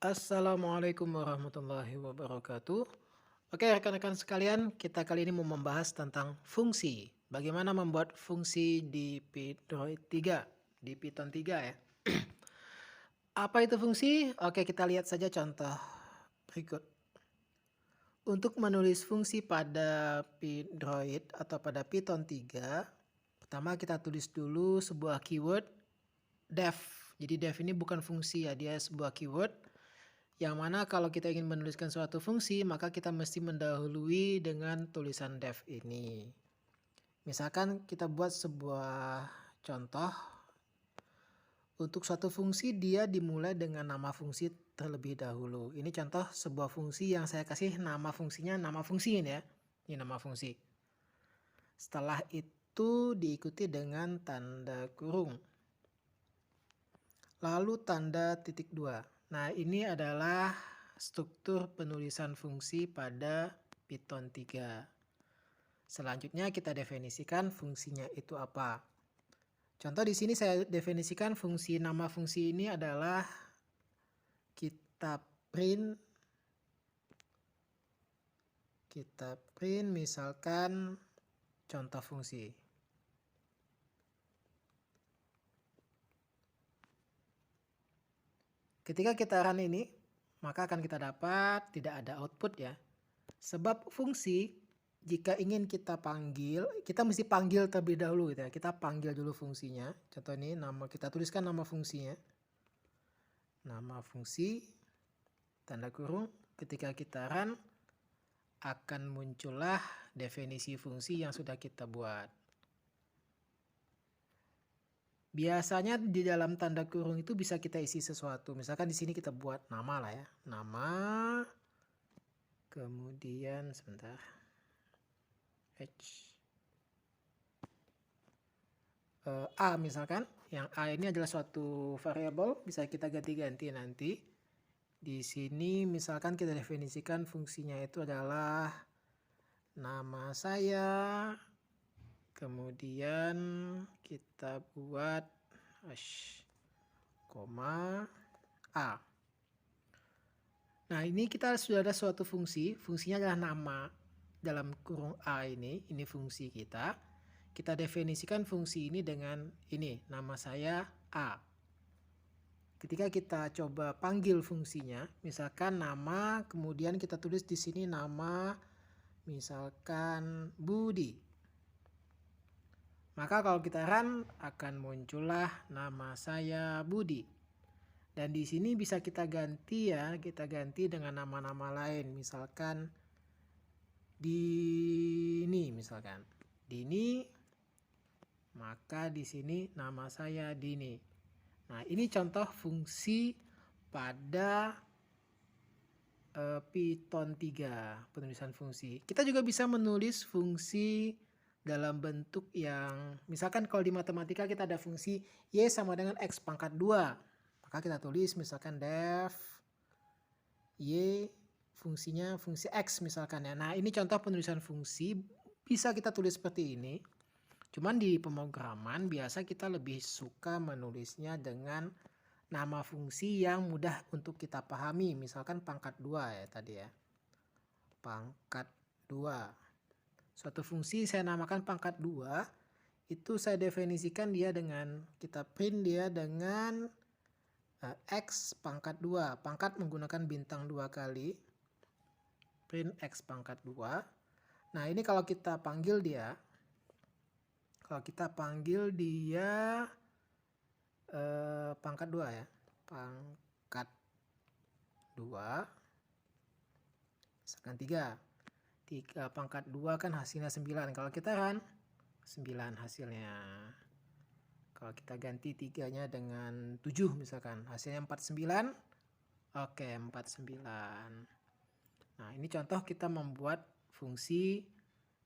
Assalamualaikum warahmatullahi wabarakatuh. Oke, rekan-rekan sekalian, kita kali ini mau membahas tentang fungsi. Bagaimana membuat fungsi di Android 3, di Python 3 ya. Apa itu fungsi? Oke, kita lihat saja contoh berikut. Untuk menulis fungsi pada Android atau pada Python 3, pertama kita tulis dulu sebuah keyword def. Jadi def ini bukan fungsi ya, dia sebuah keyword yang mana kalau kita ingin menuliskan suatu fungsi, maka kita mesti mendahului dengan tulisan def ini. Misalkan kita buat sebuah contoh. Untuk suatu fungsi dia dimulai dengan nama fungsi terlebih dahulu. Ini contoh sebuah fungsi yang saya kasih nama fungsinya nama fungsi ini ya. Ini nama fungsi. Setelah itu diikuti dengan tanda kurung. Lalu tanda titik 2. Nah, ini adalah struktur penulisan fungsi pada Python 3. Selanjutnya kita definisikan fungsinya itu apa. Contoh di sini saya definisikan fungsi nama fungsi ini adalah kita print misalkan contoh fungsi. Ketika kita run ini, maka akan kita dapat tidak ada output ya. Sebab fungsi jika ingin kita panggil, kita mesti panggil terlebih dahulu gitu ya. Kita panggil dulu fungsinya. Contoh ini kita tuliskan nama fungsinya. Nama fungsi tanda kurung, ketika kita run akan muncullah definisi fungsi yang sudah kita buat. Biasanya di dalam tanda kurung itu bisa kita isi sesuatu. Misalkan di sini kita buat nama lah ya. Nama, kemudian sebentar. A misalkan. Yang A ini adalah suatu variabel, bisa kita ganti-ganti nanti. Di sini misalkan kita definisikan fungsinya itu adalah nama saya, kemudian kita buat koma A. Nah, ini kita sudah ada suatu fungsi, fungsinya adalah nama dalam kurung A ini fungsi kita. Kita definisikan fungsi ini dengan ini, nama saya A. Ketika kita coba panggil fungsinya, misalkan nama, kemudian kita tulis di sini nama, misalkan Budi. Maka kalau kita run akan muncullah nama saya Budi. Dan di sini bisa kita ganti ya, kita ganti dengan nama-nama lain, misalkan Dini misalkan. Dini, maka di sini nama saya Dini. Nah, ini contoh fungsi pada Python 3, penulisan fungsi. Kita juga bisa menulis fungsi dalam bentuk yang, misalkan kalau di matematika kita ada fungsi Y sama dengan X pangkat 2. Maka kita tulis misalkan def Y fungsinya fungsi X misalkan ya. Nah, ini contoh penulisan fungsi, bisa kita tulis seperti ini. Cuman di pemrograman biasa kita lebih suka menulisnya dengan nama fungsi yang mudah untuk kita pahami. Misalkan pangkat 2 ya tadi ya. Pangkat 2. Suatu fungsi saya namakan pangkat 2. Itu saya definisikan dia dengan, kita print dia dengan X pangkat 2. Pangkat menggunakan bintang 2 kali. Print X pangkat 2. Nah, ini kalau kita panggil dia, pangkat 2 ya. Pangkat 2 misalkan 3 pangkat 2 kan hasilnya 9. Kalau kita run 9 hasilnya. Kalau kita ganti 3-nya dengan 7 misalkan hasilnya 49. Oke, 49. Nah, ini contoh kita membuat fungsi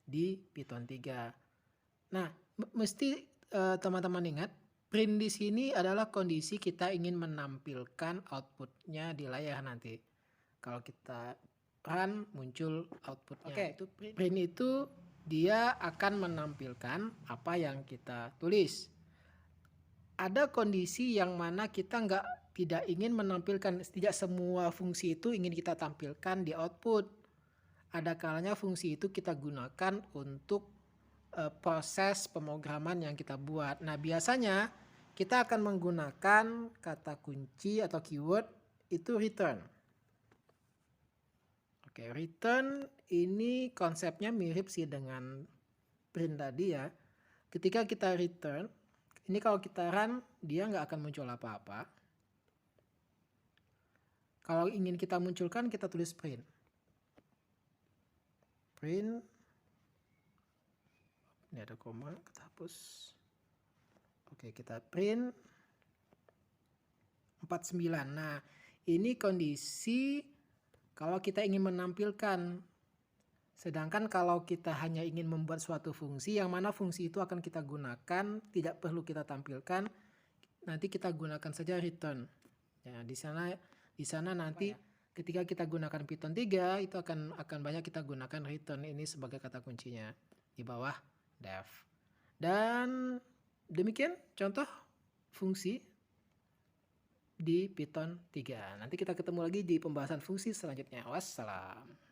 di Python 3. Nah, mesti teman-teman ingat, print di sini adalah kondisi kita ingin menampilkan outputnya di layar nanti. Kalau kita run muncul outputnya. Oke, itu print itu dia akan menampilkan apa yang kita tulis. Ada kondisi yang mana kita tidak ingin menampilkan, tidak semua fungsi itu ingin kita tampilkan di output. Ada kalanya fungsi itu kita gunakan untuk proses pemrograman yang kita buat. Nah, biasanya kita akan menggunakan kata kunci atau keyword itu return. Oke, return ini konsepnya mirip sih dengan print tadi ya. Ketika kita return, ini kalau kita run, dia nggak akan muncul apa-apa. Kalau ingin kita munculkan, kita tulis print. Print. Ini ada koma, kita hapus. Oke, kita print 49. Nah, ini kondisi kalau kita ingin menampilkan. Sedangkan kalau kita hanya ingin membuat suatu fungsi, yang mana fungsi itu akan kita gunakan, tidak perlu kita tampilkan, nanti kita gunakan saja return. Ya, di sana nanti ketika kita gunakan Python 3, itu akan banyak kita gunakan return ini sebagai kata kuncinya di bawah def. Dan demikian contoh fungsi di Python 3. Nanti kita ketemu lagi di pembahasan fungsi selanjutnya. Wassalam.